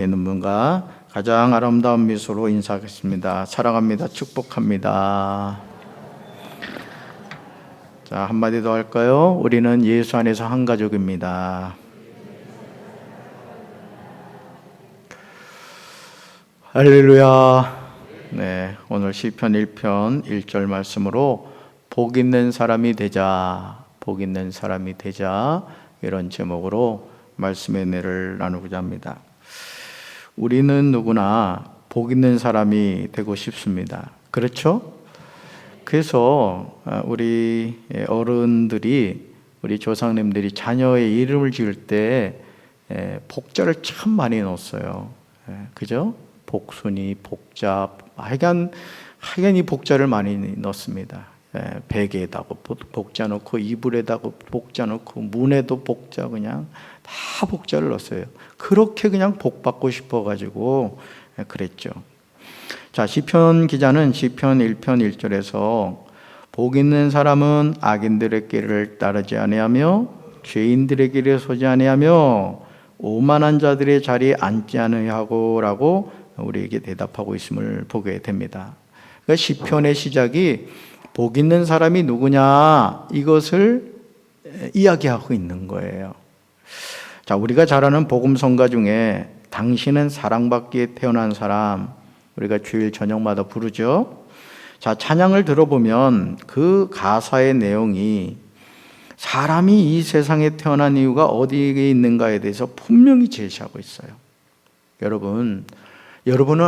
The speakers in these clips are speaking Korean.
있는 분과 가장 아름다운 미소로 인사하겠습니다. 사랑합니다. 축복합니다. 자, 한마디 더 할까요? 우리는 예수 안에서 한 가족입니다. 할렐루야. 네, 오늘 시편 1편 1절 말씀으로 복 있는 사람이 되자, 복 있는 사람이 되자, 이런 제목으로 말씀의 은혜를 나누고자 합니다. 우리는 누구나 복 있는 사람이 되고 싶습니다. 그렇죠? 그래서 우리 어른들이, 우리 조상님들이 자녀의 이름을 지을 때 복자를 참 많이 넣었어요. 그죠? 복순이, 복자, 하여간 이 복자를 많이 넣습니다. 베개에다가 복자 넣고, 이불에다가 복자 넣고, 문에도 복자, 그냥 다 복자를 넣었어요. 그렇게 그냥 복 받고 싶어가지고 그랬죠. 자, 시편 기자는 시편 1편 1절에서 복 있는 사람은 악인들의 길을 따르지 아니하며 죄인들의 길에 서지 아니하며 오만한 자들의 자리에 앉지 아니하고 라고 우리에게 대답하고 있음을 보게 됩니다. 그러니까 시편의 시작이 복 있는 사람이 누구냐, 이것을 이야기하고 있는 거예요. 자, 우리가 잘 아는 복음성가 중에 당신은 사랑받기에 태어난 사람, 우리가 주일 저녁마다 부르죠. 자, 찬양을 들어보면 그 가사의 내용이 사람이 이 세상에 태어난 이유가 어디에 있는가에 대해서 분명히 제시하고 있어요. 여러분은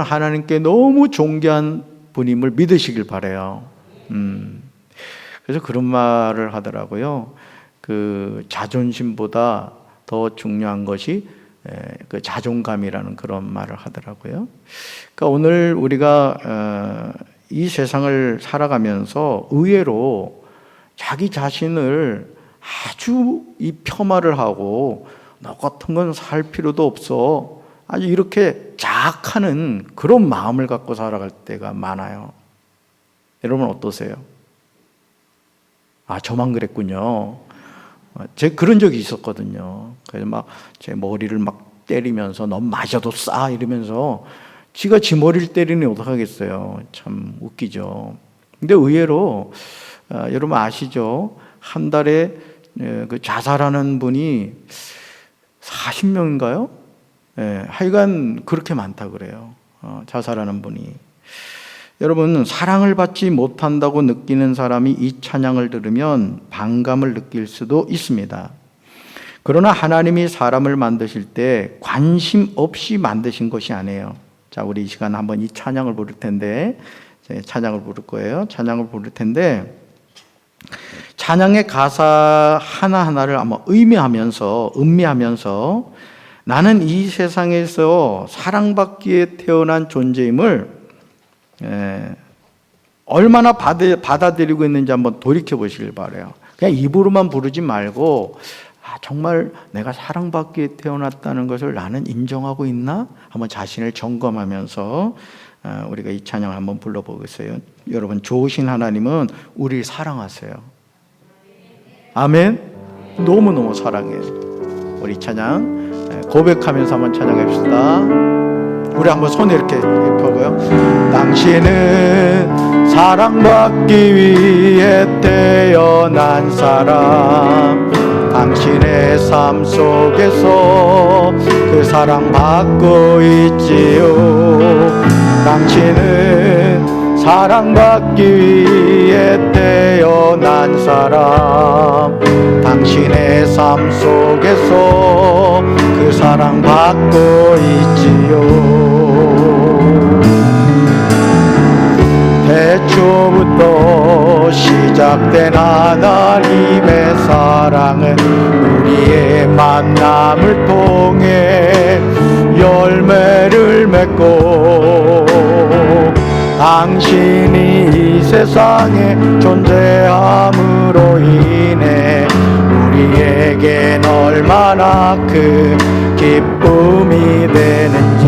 하나님께 너무 존귀한 분임을 믿으시길 바라요. 그래서 그런 말을 하더라고요. 그 자존심보다 더 중요한 것이 그 자존감이라는 그런 말을 하더라고요. 그러니까 오늘 우리가 이 세상을 살아가면서 의외로 자기 자신을 아주 이 폄하를 하고 너 같은 건 살 필요도 없어, 아주 이렇게 자학하는 그런 마음을 갖고 살아갈 때가 많아요. 여러분 어떠세요? 아, 저만 그랬군요. 제가 그런 적이 있었거든요. 그래서 막 제 머리를 막 때리면서 넌 마셔도 싸 이러면서 지가 지 머리를 때리니 어떡하겠어요. 참 웃기죠. 근데 의외로 여러분 아시죠? 한 달에 그 자살하는 분이 40명인가요? 하여간 그렇게 많다 그래요. 자살하는 분이. 여러분, 사랑을 받지 못한다고 느끼는 사람이 이 찬양을 들으면 반감을 느낄 수도 있습니다. 그러나 하나님이 사람을 만드실 때 관심 없이 만드신 것이 아니에요. 자, 우리 이 시간 한번 이 찬양을 부를 텐데, 찬양을 부를 거예요. 찬양을 부를 텐데, 찬양의 가사 하나하나를 아마 음미하면서 나는 이 세상에서 사랑받기에 태어난 존재임을 얼마나 받아들이고 있는지 한번 돌이켜 보시길 바라요. 그냥 입으로만 부르지 말고, 정말 내가 사랑받기에 태어났다는 것을 나는 인정하고 있나? 한번 자신을 점검하면서 우리가 이 찬양을 한번 불러보겠어요. 여러분, 좋으신 하나님은 우리를 사랑하세요. 아멘. 너무너무 사랑해요. 우리 찬양 고백하면서 한번 찬양합시다. 우리 한번 손에 이렇게 펴고요. 당신은 사랑받기 위해 태어난 사람, 당신의 삶 속에서 그 사랑받고 있지요. 당신은 사랑받기 위해 태어난 사람, 당신의 삶 속에서 그 사랑받고 있지요. 태초부터 시작된 하나님의 사랑은 우리의 만남을 통해 열매를 맺고, 당신이 이 세상에 존재함으로 인해 우리에겐 얼마나 큰 기쁨이 되는지.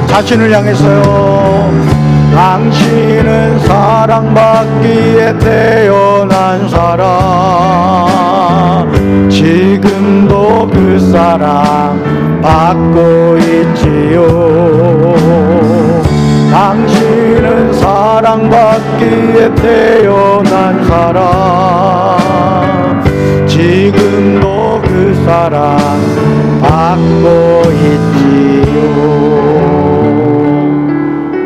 자신을 향해서요. 당신은 사랑받기에 태어난 사람, 지금도 그 사랑 받고 있지요. 당신은 사랑받기에 태어난 사람, 지금도 그 사랑 받고 있지요.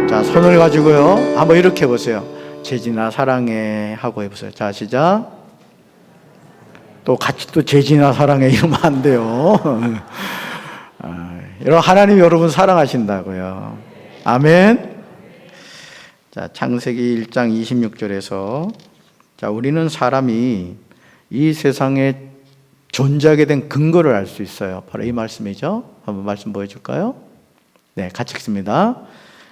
자, 손을 가지고요 한번 이렇게 해보세요. 재진아 사랑해 하고 해보세요. 자, 시작. 또 같이 또 재진아 사랑해 이러면 안 돼요. 여러분, 하나님 여러분 사랑하신다고요. 아멘. 자, 창세기 1장 26절에서 자, 우리는 사람이 이 세상에 존재하게 된 근거를 알 수 있어요. 바로 이 말씀이죠. 한번 말씀 보여줄까요? 네, 같이 읽습니다.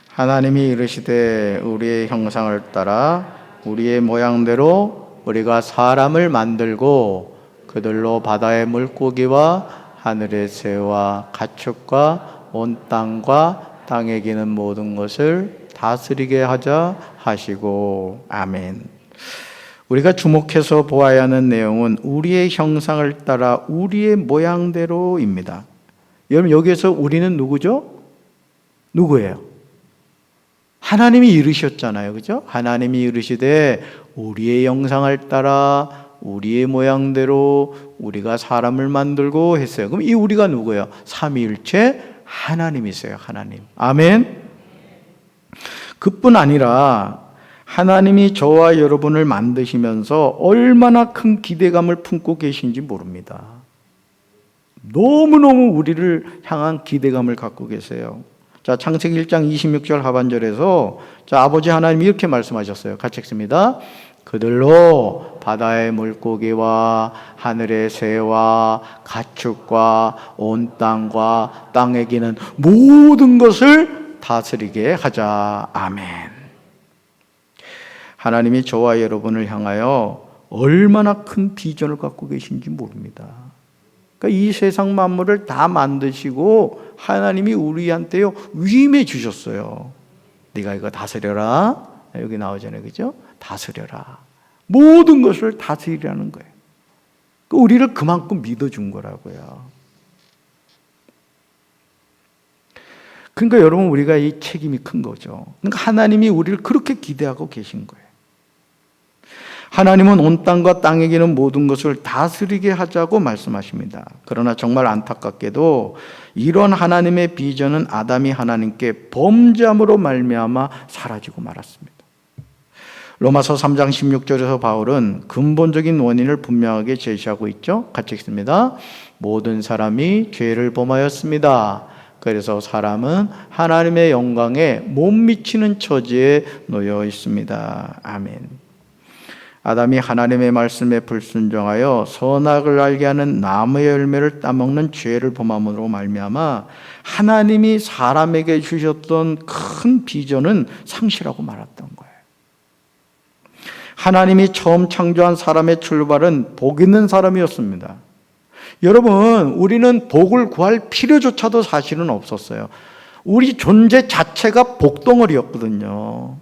하나님이 이르시되 우리의 형상을 따라 우리의 모양대로 우리가 사람을 만들고 그들로 바다의 물고기와 하늘의 새와 가축과 온 땅과 땅에 기는 모든 것을 다스리게 하자 하시고. 아멘. 우리가 주목해서 보아야 하는 내용은 우리의 형상을 따라 우리의 모양대로입니다. 여러분, 여기에서 우리는 누구죠? 누구예요? 하나님이 이르셨잖아요. 그죠? 하나님이 이르시되 우리의 형상을 따라 우리의 모양대로 우리가 사람을 만들고 했어요. 그럼 이 우리가 누구예요? 삼위일체 하나님이세요. 하나님. 아멘. 그뿐 아니라 하나님이 저와 여러분을 만드시면서 얼마나 큰 기대감을 품고 계신지 모릅니다. 너무너무 우리를 향한 기대감을 갖고 계세요. 자, 창세기 1장 26절 하반절에서 자, 아버지 하나님이 이렇게 말씀하셨어요. 같이 읽습니다. 그들로 바다의 물고기와 하늘의 새와 가축과 온 땅과 땅에 기는 모든 것을 다스리게 하자. 아멘. 하나님이 저와 여러분을 향하여 얼마나 큰 비전을 갖고 계신지 모릅니다. 그러니까 이 세상 만물을 다 만드시고 하나님이 우리한테요 위임해 주셨어요. 네가 이거 다스려라. 여기 나오잖아요. 그죠? 다스려라. 모든 것을 다스리라는 거예요. 우리를 그만큼 믿어준 거라고요. 그러니까 여러분, 우리가 이 책임이 큰 거죠. 그러니까 하나님이 우리를 그렇게 기대하고 계신 거예요. 하나님은 온 땅과 땅에 기는 모든 것을 다스리게 하자고 말씀하십니다. 그러나 정말 안타깝게도 이런 하나님의 비전은 아담이 하나님께 범죄함으로 말미암아 사라지고 말았습니다. 로마서 3장 16절에서 바울은 근본적인 원인을 분명하게 제시하고 있죠. 같이 읽습니다. 모든 사람이 죄를 범하였습니다. 그래서 사람은 하나님의 영광에 못 미치는 처지에 놓여 있습니다. 아멘. 아담이 하나님의 말씀에 불순종하여 선악을 알게 하는 나무의 열매를 따먹는 죄를 범함으로 말미암아 하나님이 사람에게 주셨던 큰 비전은 상실하고 말았던 거예요. 하나님이 처음 창조한 사람의 출발은 복 있는 사람이었습니다. 여러분, 우리는 복을 구할 필요조차도 사실은 없었어요. 우리 존재 자체가 복덩어리였거든요.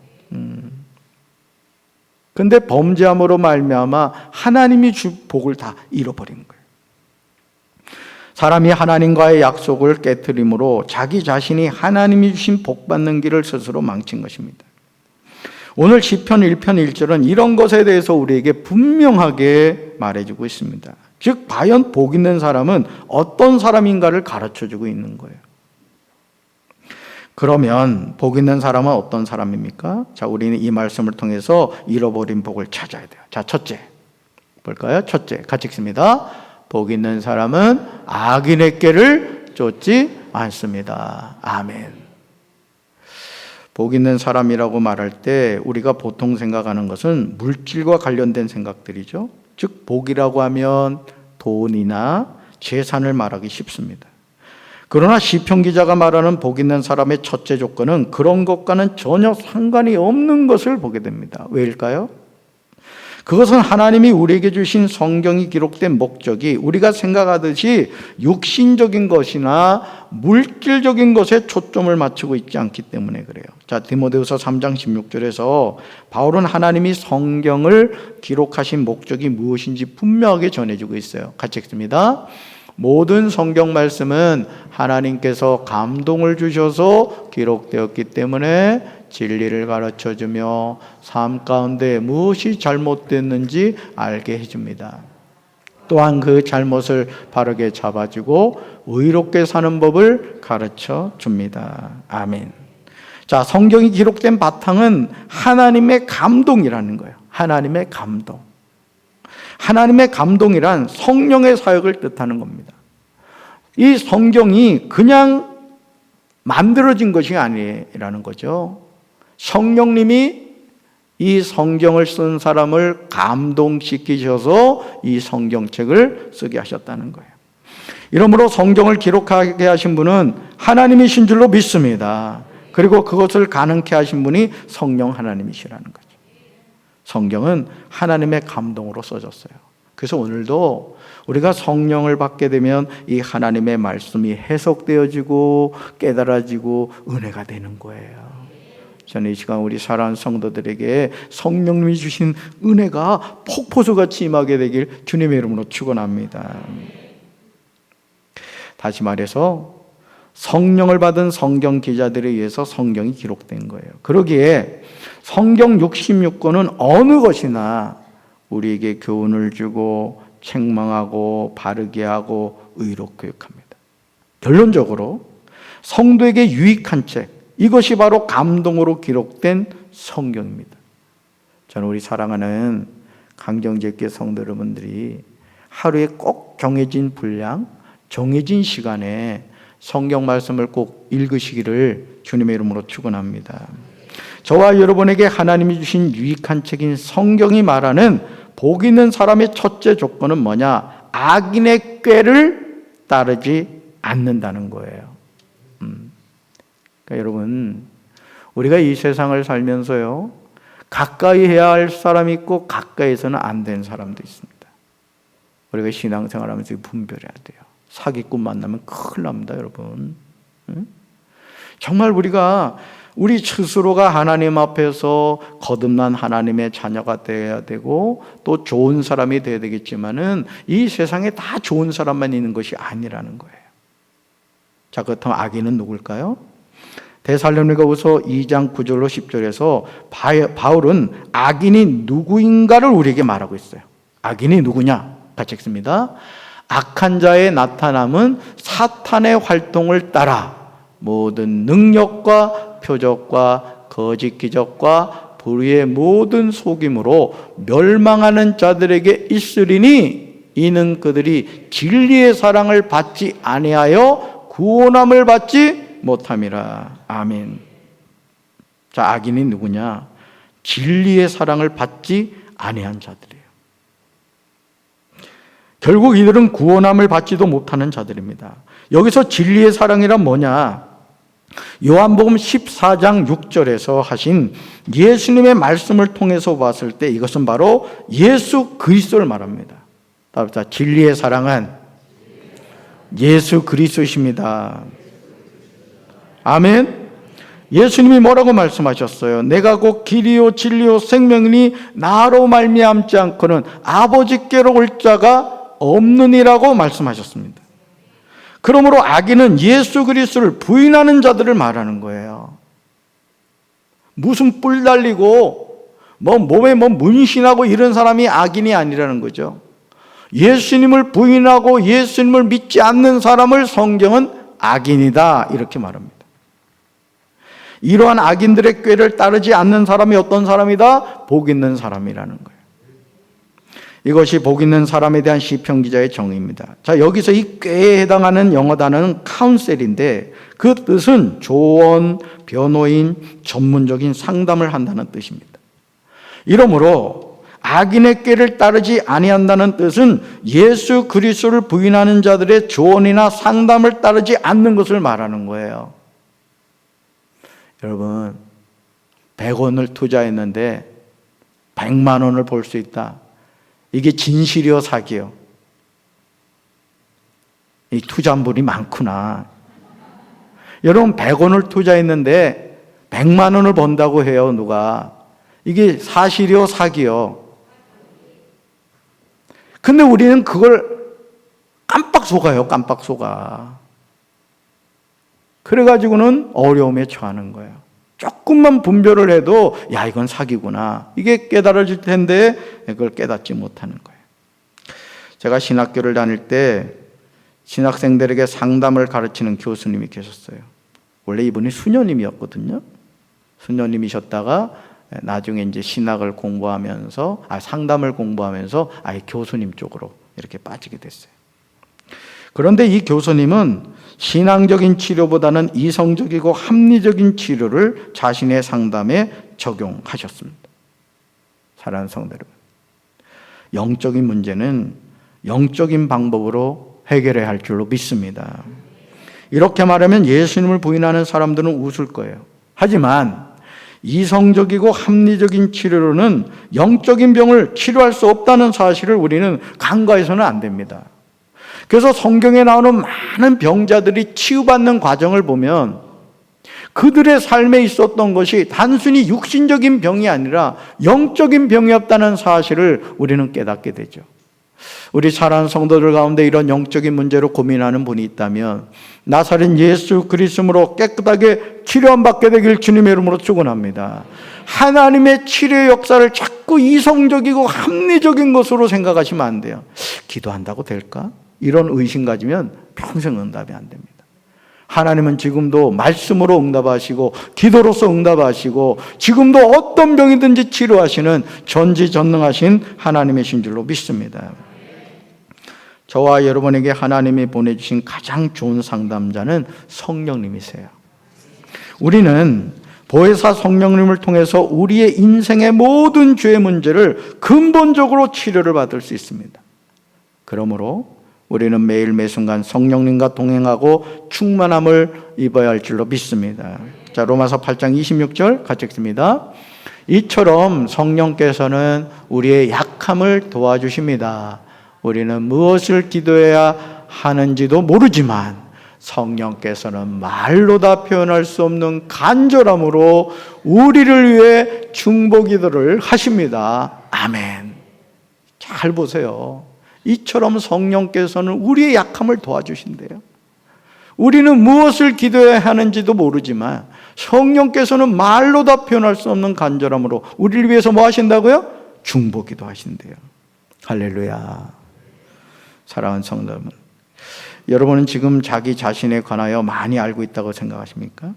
근데 범죄함으로 말미암아 하나님이 주 복을 다 잃어버린 거예요. 사람이 하나님과의 약속을 깨트림으로 자기 자신이 하나님이 주신 복 받는 길을 스스로 망친 것입니다. 오늘 시편 1편 1절은 이런 것에 대해서 우리에게 분명하게 말해주고 있습니다. 즉, 과연 복 있는 사람은 어떤 사람인가를 가르쳐주고 있는 거예요. 그러면 복 있는 사람은 어떤 사람입니까? 자, 우리는 이 말씀을 통해서 잃어버린 복을 찾아야 돼요. 자, 첫째 볼까요? 첫째, 같이 읽습니다. 복 있는 사람은 악인의 꾀를 쫓지 않습니다. 아멘. 복 있는 사람이라고 말할 때 우리가 보통 생각하는 것은 물질과 관련된 생각들이죠. 즉, 복이라고 하면 돈이나 재산을 말하기 쉽습니다. 그러나 시편 기자가 말하는 복 있는 사람의 첫째 조건은 그런 것과는 전혀 상관이 없는 것을 보게 됩니다. 왜일까요? 그것은 하나님이 우리에게 주신 성경이 기록된 목적이 우리가 생각하듯이 육신적인 것이나 물질적인 것에 초점을 맞추고 있지 않기 때문에 그래요. 자, 디모데후서 3장 16절에서 바울은 하나님이 성경을 기록하신 목적이 무엇인지 분명하게 전해주고 있어요. 같이 읽습니다. 모든 성경 말씀은 하나님께서 감동을 주셔서 기록되었기 때문에 진리를 가르쳐주며 삶 가운데 무엇이 잘못됐는지 알게 해줍니다. 또한 그 잘못을 바르게 잡아주고 의롭게 사는 법을 가르쳐 줍니다. 아멘. 자, 성경이 기록된 바탕은 하나님의 감동이라는 거예요. 하나님의 감동. 하나님의 감동이란 성령의 사역을 뜻하는 겁니다. 이 성경이 그냥 만들어진 것이 아니라는 거죠. 성령님이 이 성경을 쓴 사람을 감동시키셔서 이 성경책을 쓰게 하셨다는 거예요. 이러므로 성경을 기록하게 하신 분은 하나님이신 줄로 믿습니다. 그리고 그것을 가능케 하신 분이 성령 하나님이시라는 거죠. 성경은 하나님의 감동으로 써졌어요. 그래서 오늘도 우리가 성령을 받게 되면 이 하나님의 말씀이 해석되어지고 깨달아지고 은혜가 되는 거예요. 저는 이 시간 우리 사랑하는 성도들에게 성령님이 주신 은혜가 폭포수같이 임하게 되길 주님의 이름으로 축원합니다. 다시 말해서 성령을 받은 성경 기자들에 의해서 성경이 기록된 거예요. 그러기에 성경 66권은 어느 것이나 우리에게 교훈을 주고 책망하고 바르게 하고 의로 교육합니다. 결론적으로 성도에게 유익한 책, 이것이 바로 감동으로 기록된 성경입니다. 저는 우리 사랑하는 강정제교회 성도 여러분들이 하루에 꼭 정해진 분량, 정해진 시간에 성경 말씀을 꼭 읽으시기를 주님의 이름으로 축원합니다. 저와 여러분에게 하나님이 주신 유익한 책인 성경이 말하는 복 있는 사람의 첫째 조건은 뭐냐? 악인의 꾀를 따르지 않는다는 거예요. 그러니까 여러분, 우리가 이 세상을 살면서요, 가까이 해야 할 사람이 있고 가까이서는 안 되는 사람도 있습니다. 우리가 신앙생활하면서 분별해야 돼요. 사기꾼 만나면 큰일 납니다, 여러분. 정말 우리 스스로가 하나님 앞에서 거듭난 하나님의 자녀가 되어야 되고 또 좋은 사람이 되어야 되겠지만은 이 세상에 다 좋은 사람만 있는 것이 아니라는 거예요. 자, 그렇다면 악인은 누굴까요? 데살로니가후서 2장 9절로 10절에서 바울은 악인이 누구인가를 우리에게 말하고 있어요. 악인이 누구냐? 같이 읽습니다. 악한 자의 나타남은 사탄의 활동을 따라 모든 능력과 표적과 거짓 기적과 불의의 모든 속임으로 멸망하는 자들에게 있으리니 이는 그들이 진리의 사랑을 받지 아니하여 구원함을 받지 못함이라. 아멘. 자, 악인이 누구냐? 진리의 사랑을 받지 아니한 자들이에요. 결국 이들은 구원함을 받지도 못하는 자들입니다. 여기서 진리의 사랑이란 뭐냐? 요한복음 14장 6절에서 하신 예수님의 말씀을 통해서 봤을 때 이것은 바로 예수 그리스도를 말합니다. 따라서 진리의 사랑은 예수 그리스도이십니다. 아멘. 예수님이 뭐라고 말씀하셨어요? 내가 곧 길이요 진리요 생명이니 나로 말미암지 않고는 아버지께로 올 자가 없느니라고 말씀하셨습니다. 그러므로 악인은 예수 그리스도를 부인하는 자들을 말하는 거예요. 무슨 뿔 달리고 몸에 문신하고 이런 사람이 악인이 아니라는 거죠. 예수님을 부인하고 예수님을 믿지 않는 사람을 성경은 악인이다 이렇게 말합니다. 이러한 악인들의 꾀를 따르지 않는 사람이 어떤 사람이다? 복 있는 사람이라는 거예요. 이것이 복 있는 사람에 대한 시편 기자의 정의입니다. 자, 여기서 이 꾀에 해당하는 영어 단어는 카운셀인데 그 뜻은 조언, 변호인, 전문적인 상담을 한다는 뜻입니다. 이러므로 악인의 꾀를 따르지 아니한다는 뜻은 예수 그리스도를 부인하는 자들의 조언이나 상담을 따르지 않는 것을 말하는 거예요. 여러분, 100원을 투자했는데 100만 원을 벌 수 있다. 이게 진실이요 사기요? 이 투자물이 많구나. 여러분 100원을 투자했는데 100만 원을 번다고 해요. 누가? 이게 사실이요 사기요? 근데 우리는 그걸 깜빡 속아요, 깜빡 속아. 그래가지고는 어려움에 처하는 거예요. 조금만 분별을 해도 야, 이건 사기구나, 이게 깨달아질 텐데 그걸 깨닫지 못하는 거예요. 제가 신학교를 다닐 때 신학생들에게 상담을 가르치는 교수님이 계셨어요. 원래 이분이 수녀님이었거든요. 수녀님이셨다가 나중에 이제 신학을 공부하면서 상담을 공부하면서 아예 교수님 쪽으로 이렇게 빠지게 됐어요. 그런데 이 교수님은 신앙적인 치료보다는 이성적이고 합리적인 치료를 자신의 상담에 적용하셨습니다. 사랑하는 성도 여러분, 영적인 문제는 영적인 방법으로 해결해야 할 줄로 믿습니다. 이렇게 말하면 예수님을 부인하는 사람들은 웃을 거예요. 하지만 이성적이고 합리적인 치료로는 영적인 병을 치료할 수 없다는 사실을 우리는 간과해서는 안 됩니다. 그래서 성경에 나오는 많은 병자들이 치유받는 과정을 보면 그들의 삶에 있었던 것이 단순히 육신적인 병이 아니라 영적인 병이었다는 사실을 우리는 깨닫게 되죠. 우리 사랑하는 성도들 가운데 이런 영적인 문제로 고민하는 분이 있다면 나사렛 예수 그리스도로 깨끗하게 치료받게 되길 주님의 이름으로 축원합니다. 하나님의 치료 역사를 자꾸 이성적이고 합리적인 것으로 생각하시면 안 돼요. 기도한다고 될까? 이런 의심 가지면 평생 응답이 안 됩니다. 하나님은 지금도 말씀으로 응답하시고 기도로서 응답하시고 지금도 어떤 병이든지 치료하시는 전지전능하신 하나님이신 줄로 믿습니다. 저와 여러분에게 하나님이 보내주신 가장 좋은 상담자는 성령님이세요. 우리는 보혜사 성령님을 통해서 우리의 인생의 모든 죄의 문제를 근본적으로 치료를 받을 수 있습니다. 그러므로 우리는 매일 매순간 성령님과 동행하고 충만함을 입어야 할 줄로 믿습니다. 자, 로마서 8장 26절 같이 읽습니다. 이처럼 성령께서는 우리의 약함을 도와주십니다. 우리는 무엇을 기도해야 하는지도 모르지만 성령께서는 말로 다 표현할 수 없는 간절함으로 우리를 위해 중보기도를 하십니다. 아멘. 잘 보세요. 이처럼 성령께서는 우리의 약함을 도와주신대요. 우리는 무엇을 기도해야 하는지도 모르지만 성령께서는 말로 다 표현할 수 없는 간절함으로 우리를 위해서 뭐 하신다고요? 중보기도 하신대요. 할렐루야. 사랑하는 성도 여러분, 여러분은 지금 자기 자신에 관하여 많이 알고 있다고 생각하십니까?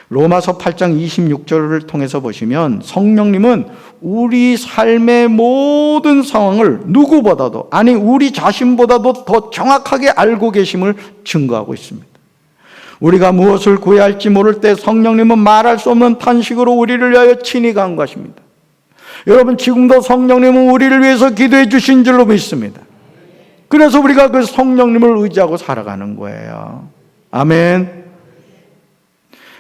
로마서 8장 26절을 통해서 보시면 성령님은 우리 삶의 모든 상황을 누구보다도, 아니 우리 자신보다도 더 정확하게 알고 계심을 증거하고 있습니다. 우리가 무엇을 구해야 할지 모를 때 성령님은 말할 수 없는 탄식으로 우리를 위하여 친히 간구하십니다. 여러분, 지금도 성령님은 우리를 위해서 기도해 주신 줄로 믿습니다. 그래서 우리가 그 성령님을 의지하고 살아가는 거예요. 아멘.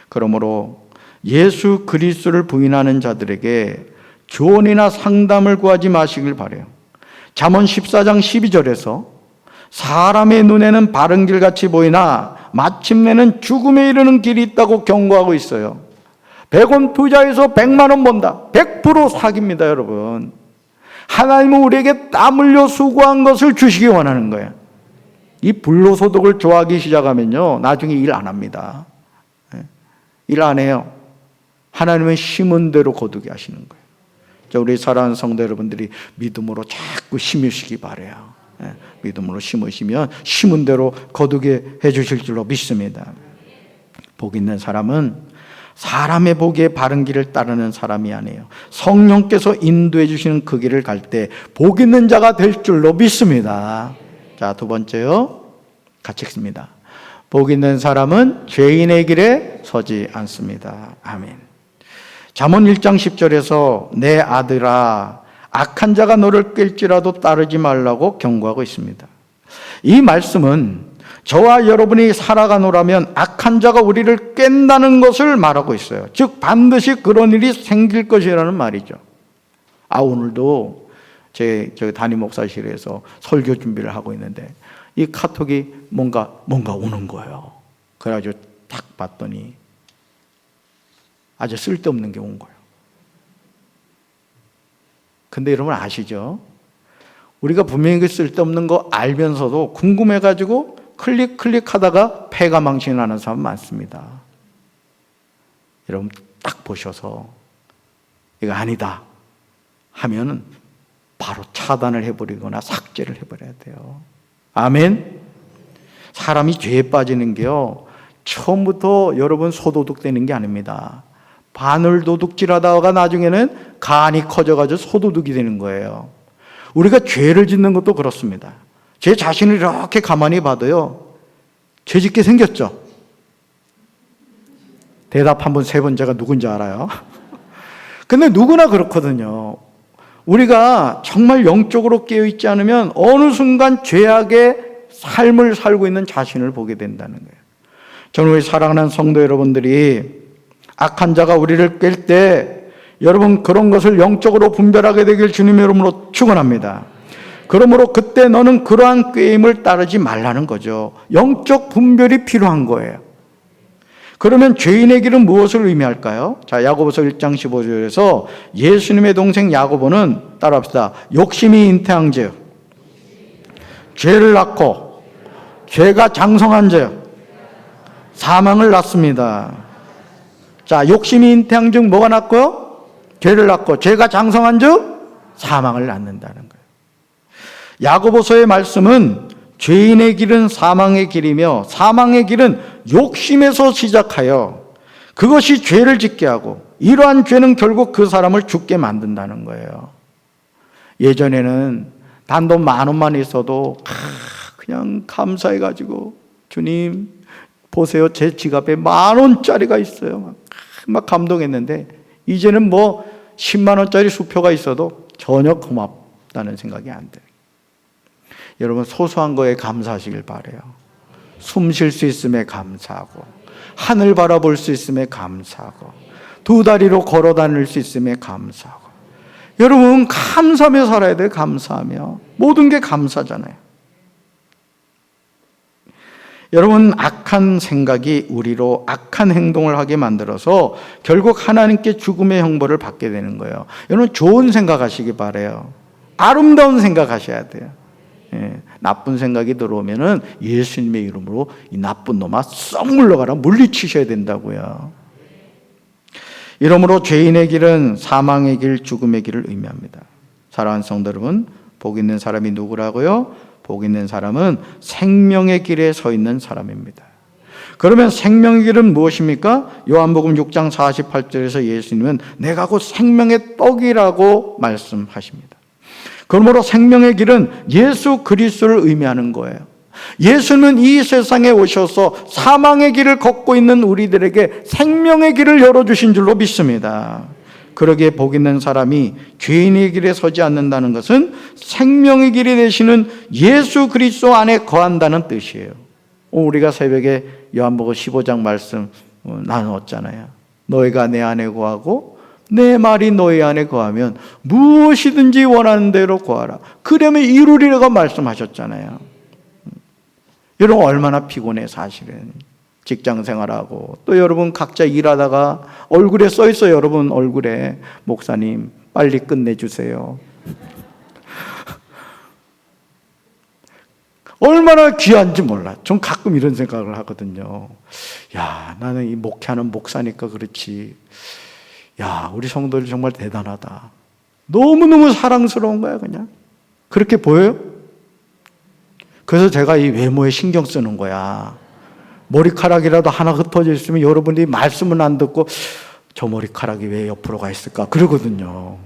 그러므로 예수 그리스도를 부인하는 자들에게 조언이나 상담을 구하지 마시길 바라요. 잠언 14장 12절에서 사람의 눈에는 바른 길같이 보이나 마침내는 죽음에 이르는 길이 있다고 경고하고 있어요. 100원 투자해서 100만 원 번다. 100% 사기입니다, 여러분. 하나님은 우리에게 땀 흘려 수고한 것을 주시기 원하는 거예요. 이 불로소득을 좋아하기 시작하면요, 나중에 일 안 합니다. 일 안 해요. 하나님은 심은 대로 거두게 하시는 거예요. 자, 우리 사랑하는 성도 여러분들이 믿음으로 자꾸 심으시기 바라요. 믿음으로 심으시면 심은 대로 거두게 해주실 줄로 믿습니다. 복 있는 사람은 사람의 보기에 바른 길을 따르는 사람이 아니에요. 성령께서 인도해 주시는 그 길을 갈 때 복 있는 자가 될 줄로 믿습니다. 자, 두 번째요. 같이 읽습니다. 복 있는 사람은 죄인의 길에 서지 않습니다. 아멘. 잠언 1장 10절에서 내 아들아 악한 자가 너를 깰지라도 따르지 말라고 경고하고 있습니다. 이 말씀은 저와 여러분이 살아가노라면 악한 자가 우리를 깬다는 것을 말하고 있어요. 즉 반드시 그런 일이 생길 것이라는 말이죠. 오늘도 제 담임 목사실에서 설교 준비를 하고 있는데 이 카톡이 뭔가 오는 거예요. 그래가지고 딱 봤더니 아주 쓸데없는 게 온 거예요. 근데 여러분 아시죠? 우리가 분명히 쓸데없는 거 알면서도 궁금해가지고 클릭하다가 폐가 망신하는 사람 많습니다. 여러분 딱 보셔서 이거 아니다 하면은 바로 차단을 해버리거나 삭제를 해버려야 돼요. 아멘. 사람이 죄에 빠지는 게요, 처음부터 여러분 소도둑 되는 게 아닙니다. 바늘 도둑질하다가 나중에는 간이 커져가지고 소도둑이 되는 거예요. 우리가 죄를 짓는 것도 그렇습니다. 제 자신을 이렇게 가만히 봐도요, 죄 짓게 생겼죠? 대답 한 번, 세 번째가 누군지 알아요? 근데 누구나 그렇거든요. 우리가 정말 영적으로 깨어있지 않으면 어느 순간 죄악의 삶을 살고 있는 자신을 보게 된다는 거예요. 저는 우리 사랑하는 성도 여러분들이 악한 자가 우리를 깰 때 여러분 그런 것을 영적으로 분별하게 되길 주님의 이름으로 축원합니다. 그러므로 그때 너는 그러한 꾀임을 따르지 말라는 거죠. 영적 분별이 필요한 거예요. 그러면 죄인의 길은 무엇을 의미할까요? 자, 야고보서 1장 15절에서 예수님의 동생 야고보는 따라합시다. 욕심이 잉태한즉 죄를 낳고 죄가 장성한즉 사망을 낳습니다. 자, 욕심이 잉태한즉 뭐가 낳고요? 죄를 낳고 죄가 장성한즉 사망을 낳는다는 거예요. 야고보서의 말씀은 죄인의 길은 사망의 길이며 사망의 길은 욕심에서 시작하여 그것이 죄를 짓게 하고 이러한 죄는 결국 그 사람을 죽게 만든다는 거예요. 예전에는 단돈 10,000원만 있어도 그냥 감사해가지고 주님 보세요, 제 지갑에 10,000원짜리가 있어요. 막 감동했는데 이제는 뭐 10만 원짜리 수표가 있어도 전혀 고맙다는 생각이 안 돼요. 여러분 소소한 거에 감사하시길 바라요. 숨 쉴 수 있음에 감사하고 하늘 바라볼 수 있음에 감사하고 두 다리로 걸어 다닐 수 있음에 감사하고 여러분 감사하며 살아야 돼요. 감사하며 모든 게 감사잖아요. 여러분 악한 생각이 우리로 악한 행동을 하게 만들어서 결국 하나님께 죽음의 형벌을 받게 되는 거예요. 여러분 좋은 생각하시기 바라요. 아름다운 생각하셔야 돼요. 예, 나쁜 생각이 들어오면은 예수님의 이름으로 이 나쁜 놈아 썩 물러가라 물리치셔야 된다고요. 이러므로 죄인의 길은 사망의 길, 죽음의 길을 의미합니다. 사랑하는 성도 여러분, 복 있는 사람이 누구라고요? 복 있는 사람은 생명의 길에 서 있는 사람입니다. 그러면 생명의 길은 무엇입니까? 요한복음 6장 48절에서 예수님은 내가 곧 생명의 떡이라고 말씀하십니다. 그러므로 생명의 길은 예수 그리스도를 의미하는 거예요. 예수는 이 세상에 오셔서 사망의 길을 걷고 있는 우리들에게 생명의 길을 열어주신 줄로 믿습니다. 그러기에 복 있는 사람이 죄인의 길에 서지 않는다는 것은 생명의 길이 되시는 예수 그리스도 안에 거한다는 뜻이에요. 우리가 새벽에 요한복음 15장 말씀 나누었잖아요. 너희가 내 안에 거하고 내 말이 너희 안에 거하면 무엇이든지 원하는 대로 구하라. 그러면 이루리라고 말씀하셨잖아요. 여러분 얼마나 피곤해 사실은. 직장 생활하고 또 여러분 각자 일하다가 얼굴에 써 있어요. 여러분 얼굴에 목사님 빨리 끝내주세요. 얼마나 귀한지 몰라. 전 가끔 이런 생각을 하거든요. 야, 나는 이 목회하는 목사니까 그렇지. 야, 우리 성도들 정말 대단하다. 너무너무 사랑스러운 거야 그냥. 그렇게 보여요? 그래서 제가 이 외모에 신경 쓰는 거야. 머리카락이라도 하나 흩어져 있으면 여러분이 말씀은 안 듣고 저 머리카락이 왜 옆으로 가 있을까 그러거든요.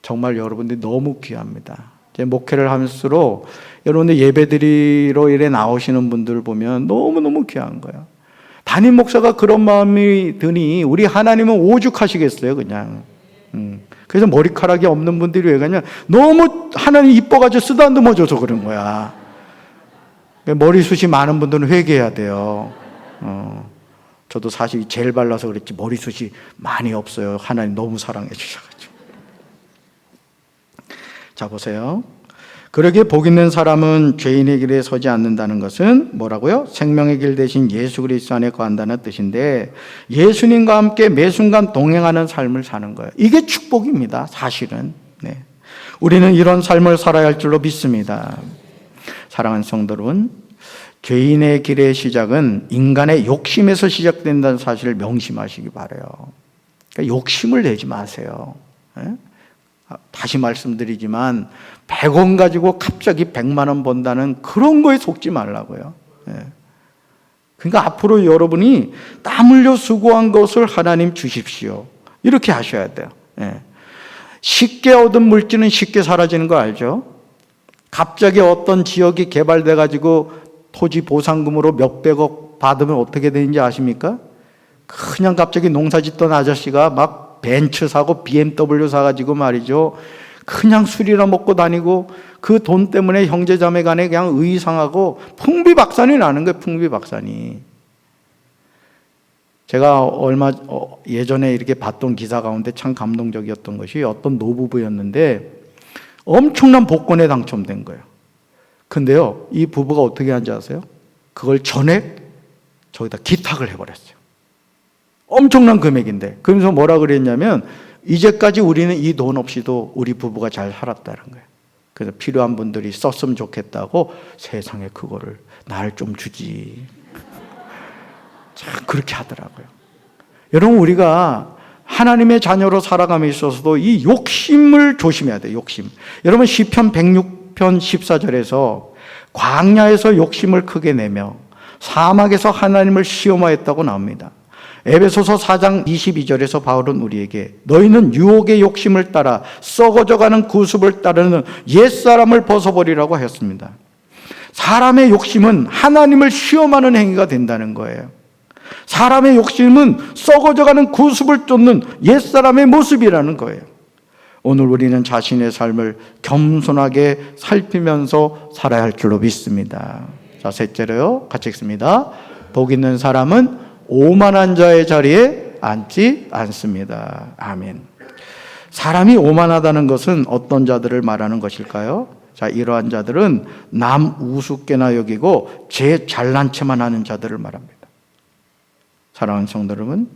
정말 여러분들이 너무 귀합니다. 제 목회를 하면서로 여러분들 예배드리러 이래 나오시는 분들 보면 너무너무 귀한 거예요. 담임 목사가 그런 마음이 드니 우리 하나님은 오죽하시겠어요 그냥. 그래서 머리카락이 없는 분들이 왜 그러냐, 너무 하나님 이뻐가지고 쓰다듬어줘서 그런 거야. 머리숱이 많은 분들은 회개해야 돼요. 저도 사실 젤 발라서 그랬지 머리숱이 많이 없어요. 하나님 너무 사랑해 주셔가지고. 자 보세요. 그러기에 복 있는 사람은 죄인의 길에 서지 않는다는 것은 뭐라고요? 생명의 길 대신 예수 그리스도 안에 거한다는 뜻인데 예수님과 함께 매 순간 동행하는 삶을 사는 거예요. 이게 축복입니다 사실은. 네. 우리는 이런 삶을 살아야 할 줄로 믿습니다. 사랑하는 성도 여러분, 죄인의 길의 시작은 인간의 욕심에서 시작된다는 사실을 명심하시기 바라요. 그러니까 욕심을 내지 마세요. 다시 말씀드리지만 100원 가지고 갑자기 100만 원 번다는 그런 거에 속지 말라고요. 그러니까 앞으로 여러분이 땀 흘려 수고한 것을 하나님 주십시오. 이렇게 하셔야 돼요. 쉽게 얻은 물질은 쉽게 사라지는 거 알죠? 갑자기 어떤 지역이 개발돼 가지고 토지 보상금으로 몇백억 받으면 어떻게 되는지 아십니까? 그냥 갑자기 농사 짓던 아저씨가 막 벤츠 사고 BMW 사가지고 말이죠, 그냥 술이나 먹고 다니고 그 돈 때문에 형제자매 간에 그냥 의상하고 풍비박산이 나는 거예요. 풍비박산이. 제가 예전에 이렇게 봤던 기사 가운데 참 감동적이었던 것이 어떤 노부부였는데 엄청난 복권에 당첨된 거예요. 근데요, 이 부부가 어떻게 한지 아세요? 그걸 전액 저기다 기탁을 해버렸어요. 엄청난 금액인데. 그러면서 뭐라 그랬냐면, 이제까지 우리는 이 돈 없이도 우리 부부가 잘 살았다는 거예요. 그래서 필요한 분들이 썼으면 좋겠다고 세상에 그거를 날 좀 주지. 참 그렇게 하더라고요. 여러분, 우리가 하나님의 자녀로 살아감에 있어서도 이 욕심을 조심해야 돼요. 욕심. 여러분, 시편 106편 14절에서 광야에서 욕심을 크게 내며 사막에서 하나님을 시험하였다고 나옵니다. 에베소서 4장 22절에서 바울은 우리에게 너희는 유혹의 욕심을 따라 썩어져가는 구습을 따르는 옛사람을 벗어버리라고 하였습니다. 사람의 욕심은 하나님을 시험하는 행위가 된다는 거예요. 사람의 욕심은 썩어져가는 구습을 쫓는 옛사람의 모습이라는 거예요. 오늘 우리는 자신의 삶을 겸손하게 살피면서 살아야 할 줄로 믿습니다. 자, 셋째로요, 같이 읽습니다. 복 있는 사람은 오만한 자의 자리에 앉지 않습니다. 아멘. 사람이 오만하다는 것은 어떤 자들을 말하는 것일까요? 자, 이러한 자들은 남 우습게나 여기고 제 잘난 체만 하는 자들을 말합니다. 사랑하는 성도 여러분,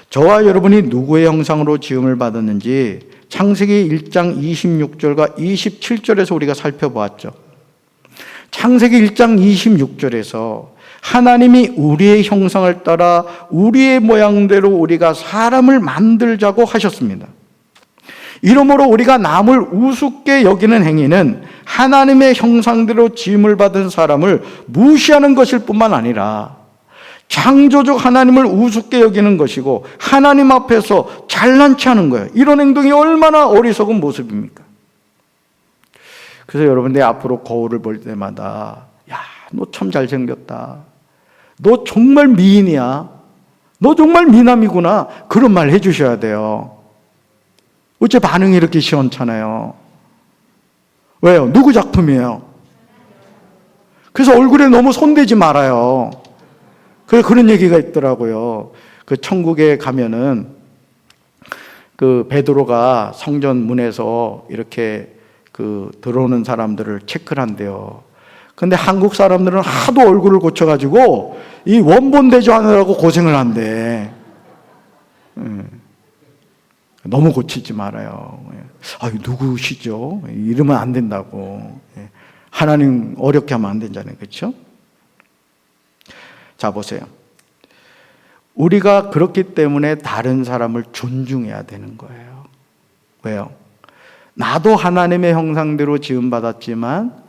저와 여러분이 누구의 형상으로 지음을 받았는지 창세기 1장 26절과 27절에서 우리가 살펴보았죠. 창세기 1장 26절에서 하나님이 우리의 형상을 따라 우리의 모양대로 우리가 사람을 만들자고 하셨습니다. 이러므로 우리가 남을 우습게 여기는 행위는 하나님의 형상대로 지음을 받은 사람을 무시하는 것일 뿐만 아니라 창조적 하나님을 우습게 여기는 것이고 하나님 앞에서 잘난 체 하는 거예요. 이런 행동이 얼마나 어리석은 모습입니까? 그래서 여러분, 내 앞으로 거울을 볼 때마다 야, 너 참 잘생겼다. 너 정말 미인이야. 너 정말 미남이구나. 그런 말 해주셔야 돼요. 어째 반응이 이렇게 시원찮아요? 왜요? 누구 작품이에요? 그래서 얼굴에 너무 손대지 말아요. 그런 얘기가 있더라고요. 그 천국에 가면은 그 베드로가 성전 문에서 이렇게 들어오는 사람들을 체크를 한대요. 근데 한국 사람들은 하도 얼굴을 고쳐가지고 이 원본 대조하느라고 고생을 한대. 너무 고치지 말아요. 누구시죠? 이러면 안 된다고. 하나님 어렵게 하면 안 된잖아요. 그렇죠? 자, 보세요. 우리가 그렇기 때문에 다른 사람을 존중해야 되는 거예요. 왜요? 나도 하나님의 형상대로 지음받았지만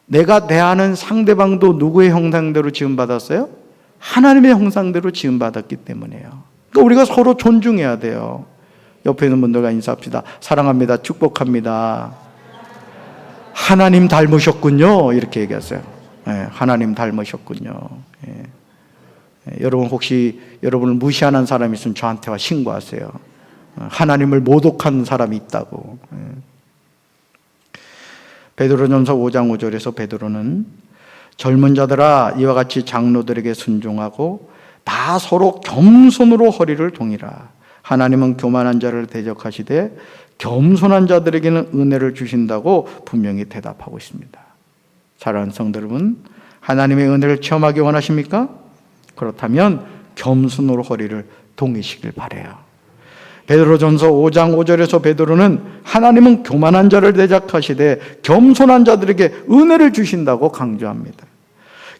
내가 대하는 상대방도 누구의 형상대로 지음받았어요? 하나님의 형상대로 지음받았기 때문에요. 그러니까 우리가 서로 존중해야 돼요. 옆에 있는 분들과 인사합시다. 사랑합니다. 축복합니다. 하나님 닮으셨군요. 이렇게 얘기하세요. 하나님 닮으셨군요. 여러분, 혹시 여러분을 무시하는 사람이 있으면 저한테 와 신고하세요. 하나님을 모독한 사람이 있다고. 베드로전서 5장 5절에서 베드로는 젊은 자들아 이와 같이 장로들에게 순종하고 다 서로 겸손으로 허리를 동이라. 하나님은 교만한 자를 대적하시되 겸손한 자들에게는 은혜를 주신다고 분명히 대답하고 있습니다. 사랑하는 성도 여러분, 하나님의 은혜를 체험하기 원하십니까? 그렇다면 겸손으로 허리를 동이시길 바라요. 베드로전서 5장 5절에서 베드로는 하나님은 교만한 자를 대적하시되 겸손한 자들에게 은혜를 주신다고 강조합니다.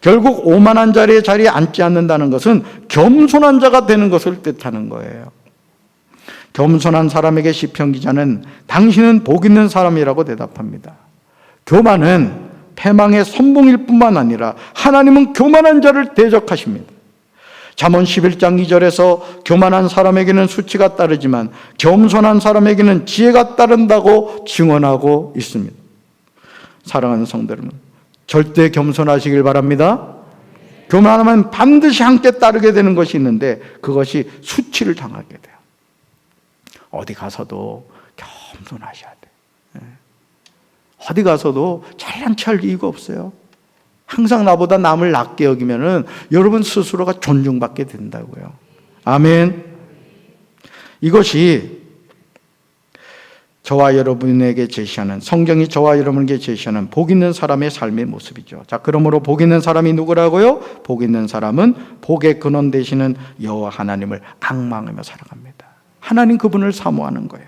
결국 오만한 자리에 앉지 않는다는 것은 겸손한 자가 되는 것을 뜻하는 거예요. 겸손한 사람에게 시편 기자는 당신은 복 있는 사람이라고 대답합니다. 교만은 패망의 선봉일 뿐만 아니라 하나님은 교만한 자를 대적하십니다. 잠언 11장 2절에서 교만한 사람에게는 수치가 따르지만 겸손한 사람에게는 지혜가 따른다고 증언하고 있습니다. 사랑하는 성도 여러분, 절대 겸손하시길 바랍니다. 교만하면 반드시 함께 따르게 되는 것이 있는데 그것이 수치를 당하게 돼요. 어디 가서도 겸손하셔야 돼요. 어디 가서도 잘난 척할 이유가 없어요. 항상 나보다 남을 낮게 여기면은 여러분 스스로가 존중받게 된다고요. 아멘. 이것이 저와 여러분에게 제시하는, 성경이 저와 여러분에게 제시하는 복 있는 사람의 삶의 모습이죠. 자, 그러므로 복 있는 사람이 누구라고요? 복 있는 사람은 복의 근원 되시는 여호와 하나님을 앙망하며 살아갑니다. 하나님 그분을 사모하는 거예요.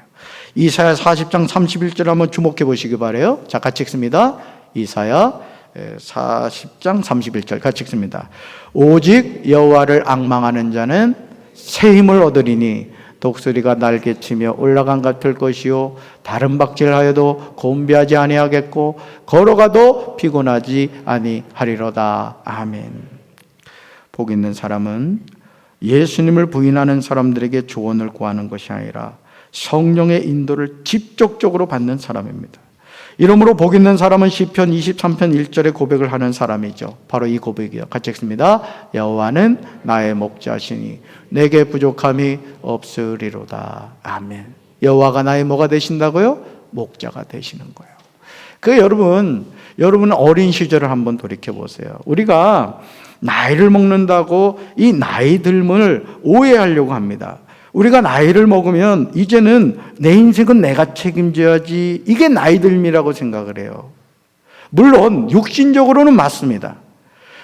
이사야 40장 31절 한번 주목해 보시기 바라요. 자, 같이 읽습니다. 이사야 40장 31절 같이 읽습니다. 오직 여호와를 앙망하는 자는 새 힘을 얻으리니 독수리가 날개치며 올라간 같을 것이요 다른 박질하여도 곤비하지 아니하겠고 걸어가도 피곤하지 아니하리로다. 아멘. 복 있는 사람은 예수님을 부인하는 사람들에게 조언을 구하는 것이 아니라 성령의 인도를 직접적으로 받는 사람입니다. 이러므로 복 있는 사람은 시편 23편 1절에 고백을 하는 사람이죠. 바로 이 고백이요. 같이 읽습니다. 여호와는 나의 목자시니 내게 부족함이 없으리로다. 아멘. 여호와가 나의 뭐가 되신다고요? 목자가 되시는 거예요. 여러분 어린 시절을 한번 돌이켜 보세요. 우리가 나이를 먹는다고 이 나이 듦을 오해하려고 합니다. 우리가 나이를 먹으면 이제는 내 인생은 내가 책임져야지, 이게 나이 듦이라고 생각을 해요. 물론 육신적으로는 맞습니다.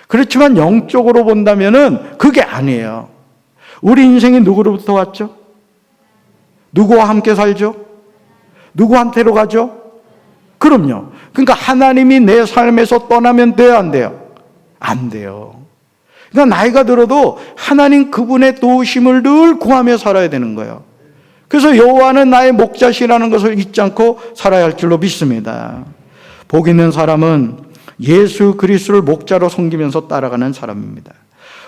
그렇지만 영적으로 본다면은 그게 아니에요. 우리 인생이 누구로부터 왔죠? 누구와 함께 살죠? 누구한테로 가죠? 그럼요. 그러니까 하나님이 내 삶에서 떠나면 돼요, 안 돼요? 안 돼요. 그러니까 나이가 들어도 하나님 그분의 도우심을 늘 구하며 살아야 되는 거예요. 그래서 여호와는 나의 목자시라는 것을 잊지 않고 살아야 할 줄로 믿습니다. 복 있는 사람은 예수 그리스도를 목자로 섬기면서 따라가는 사람입니다.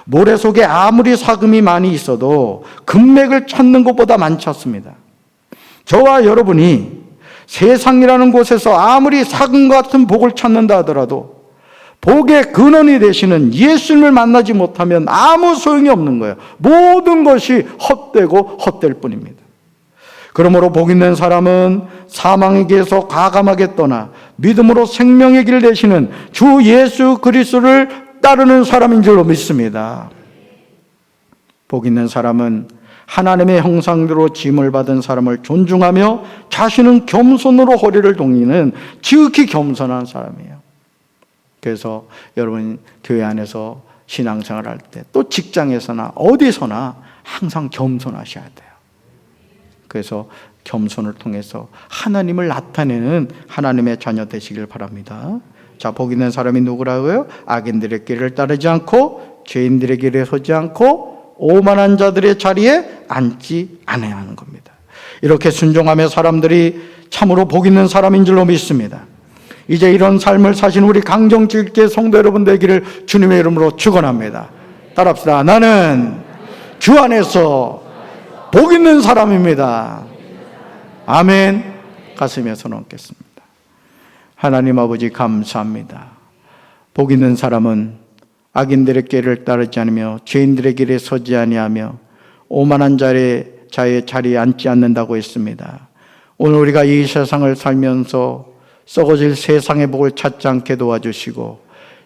모래 속에 아무리 사금이 많이 있어도 금맥을 찾는 것보다 많지 않습니다. 저와 여러분이 세상이라는 곳에서 아무리 사금 같은 복을 찾는다 하더라도 복의 근원이 되시는 예수님을 만나지 못하면 아무 소용이 없는 거예요. 모든 것이 헛되고 헛될 뿐입니다. 그러므로 복 있는 사람은 사망의 길에서 과감하게 떠나 믿음으로 생명의 길 되시는 주 예수 그리스도를 따르는 사람인 줄로 믿습니다. 복 있는 사람은 하나님의 형상대로 짐을 받은 사람을 존중하며 자신은 겸손으로 허리를 동이는 지극히 겸손한 사람이에요. 그래서 여러분 교회 안에서 신앙생활 할 때 또 직장에서나 어디서나 항상 겸손하셔야 돼요. 그래서 겸손을 통해서 하나님을 나타내는 하나님의 자녀 되시길 바랍니다. 자, 복 있는 사람이 누구라고요? 악인들의 길을 따르지 않고 죄인들의 길에 서지 않고 오만한 자들의 자리에 앉지 않아야 하는 겁니다. 이렇게 순종하며 사람들이 참으로 복 있는 사람인 줄로 믿습니다. 이제 이런 삶을 사신 우리 강정길계 성도 여러분 되기를 주님의 이름으로 축원합니다. 따라합시다. 나는 주 안에서 복 있는 사람입니다. 아멘. 가슴에 손 얹겠습니다. 하나님 아버지 감사합니다. 복 있는 사람은 악인들의 길을 따르지 않으며 죄인들의 길에 서지 아니하며 오만한 자의 자리에 앉지 않는다고 했습니다. 오늘 우리가 이 세상을 살면서 썩어질 세상의 복을 찾지 않게 도와주시고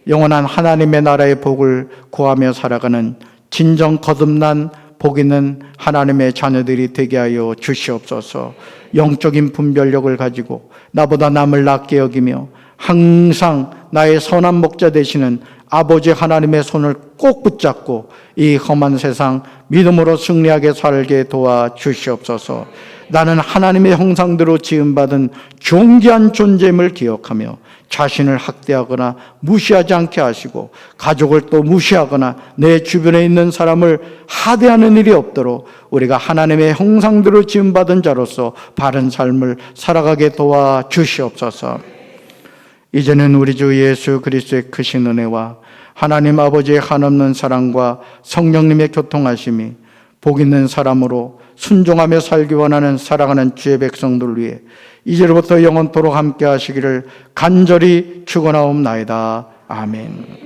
영원한 하나님의 나라의 복을 구하며 살아가는 진정 거듭난 복 있는 하나님의 자녀들이 되게 하여 주시옵소서. 영적인 분별력을 가지고 나보다 남을 낮게 여기며 항상 나의 선한 목자 되시는 아버지 하나님의 손을 꼭 붙잡고 이 험한 세상 믿음으로 승리하게 살게 도와주시옵소서. 나는 하나님의 형상대로 지음받은 존귀한 존재임을 기억하며 자신을 학대하거나 무시하지 않게 하시고 가족을 또 무시하거나 내 주변에 있는 사람을 하대하는 일이 없도록 우리가 하나님의 형상대로 지음받은 자로서 바른 삶을 살아가게 도와주시옵소서. 이제는 우리 주 예수 그리스도의 크신 은혜와 하나님 아버지의 한없는 사랑과 성령님의 교통하심이 복 있는 사람으로 순종하며 살기 원하는 살아가는 주의 백성들 위해 이제로부터 영원토록 함께 하시기를 간절히 축원하옵나이다. 아멘.